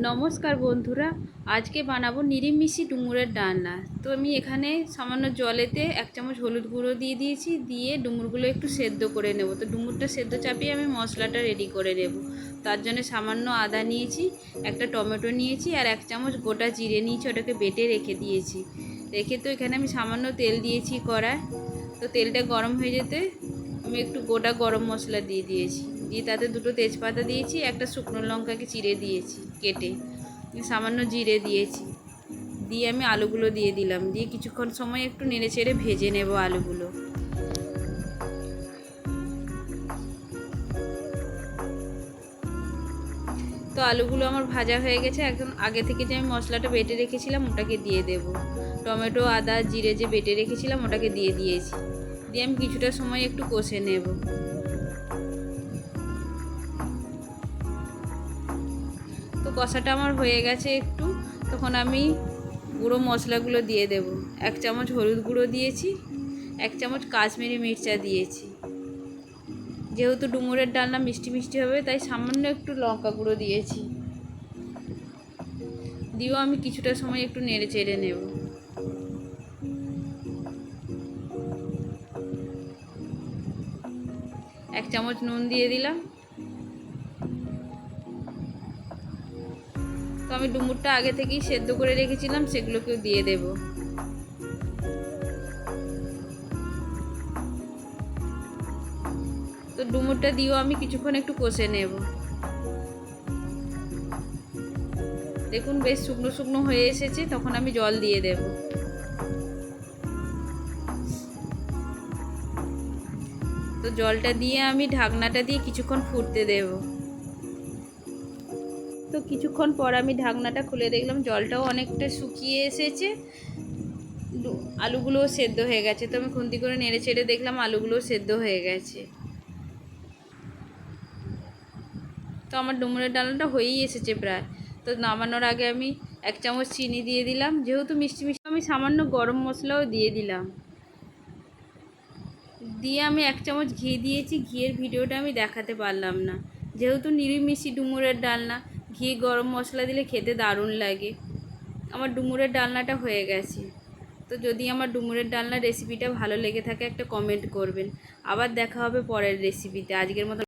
নমস্কার বন্ধুরা, আজকে বানাবো নিরামিষি ডুমুরের ডালনা। তো আমি এখানে সামান্য জলেতে 1 চামচ হলুদ গুঁড়ো দিয়ে দিয়েছি, দিয়ে ডুমুরগুলো একটু সেদ্ধ করে নেব। তো ডুমুরটা সেদ্ধ চাপিয়ে আমি মশলাটা রেডি করে নেব। তার জন্য সামান্য আদা নিয়েছি, একটা টমেটো নিয়েছি আর 1 চামচ গোটা জিরে নিয়েছি, ওটাকে বেটে রেখে দিয়েছি। রেখে তো এখানে আমি সামান্য তেল দিয়েছি কড়ায়। তো তেলটা গরম হয়ে যেতে আমি একটু গোটা গরম মশলা দিয়ে দিয়েছি, দিয়ে তাতে 2টো তেজপাতা দিয়েছি, একটা শুকনো লঙ্কাকে চিড়ে দিয়েছি কেটে, সামান্য জিরে দিয়েছি, দিয়ে আমি আলুগুলো দিয়ে দিলাম, দিয়ে কিছুক্ষণ সময় একটু নেড়ে চেড়ে ভেজে নেব আলুগুলো। তো আলুগুলো আমার ভাজা হয়ে গেছে। একদম আগে থেকে যে আমি মশলাটা বেটে রেখেছিলাম ওটাকে দিয়ে দেব। টমেটো আদা জিরে যে বেটে রেখেছিলাম ওটাকে দিয়ে দিয়েছি, দিয়ে আমি কিছুটা সময় একটু কষে নেব। তো কষাটা আমার হয়ে গেছে একটু, তখন আমি গুঁড়ো মশলাগুলো দিয়ে দেব। 1 চামচ হলুদ গুঁড়ো দিয়েছি, 1 চামচ কাশ্মীরি মির্চা দিয়েছি। যেহেতু ডুমুরের ডালনা মিষ্টি মিষ্টি হবে তাই সামান্য একটু লঙ্কা গুঁড়ো দিয়েছি, দিয়েও আমি কিছুটা সময় একটু নেড়ে চেড়ে নেব। এক চামচ নুন দিয়ে দিলাম। তো আমি ডুমুরটা আগে থেকেই সেদ্ধ করে রেখেছিলাম, সেগুলোকেও দিয়ে দেব। তো ডুমুরটা দিয়েও আমি কিছুক্ষণ একটু কষে নেব। দেখুন বেশ শুকনো শুকনো হয়ে এসেছে, তখন আমি জল দিয়ে দেব। তো জলটা দিয়ে আমি ঢাকনাটা দিয়ে কিছুক্ষণ ফুটতে দেব। তো কিছুক্ষণ পর আমি ঢাকনাটা খুলে দেখলাম জলটাও অনেকটা শুকিয়ে এসেছে, আলুগুলোও সেদ্ধ হয়ে গেছে। তো আমি খুন্তি করে নেড়ে চেড়ে দেখলাম আলুগুলোও সেদ্ধ হয়ে গেছে। তো আমার ডুমুরের ডালনাটা হয়েই এসেছে প্রায়। তো নামানোর আগে আমি 1 চামচ চিনি দিয়ে দিলাম, যেহেতু মিষ্টি মিষ্টি আমি সামান্য গরম মশলাও দিয়ে দিলাম, দিয়ে আমি 1 চামচ ঘি দিয়েছি। ঘিয়ের ভিডিওটা আমি দেখাতে পারলাম না, যেহেতু নিরামিষি ডুমুরের ডালনা, ঘি গরম মশলা দিলে খেতে দারুণ লাগে। আমার ডুমুরের ডালনাটা হয়ে গেছে। তো যদি আমার ডুমুরের ডালনার রেসিপিটা ভালো লেগে থাকে একটা কমেন্ট করবেন। আবার দেখা হবে পরের রেসিপিতে। আজকের মতো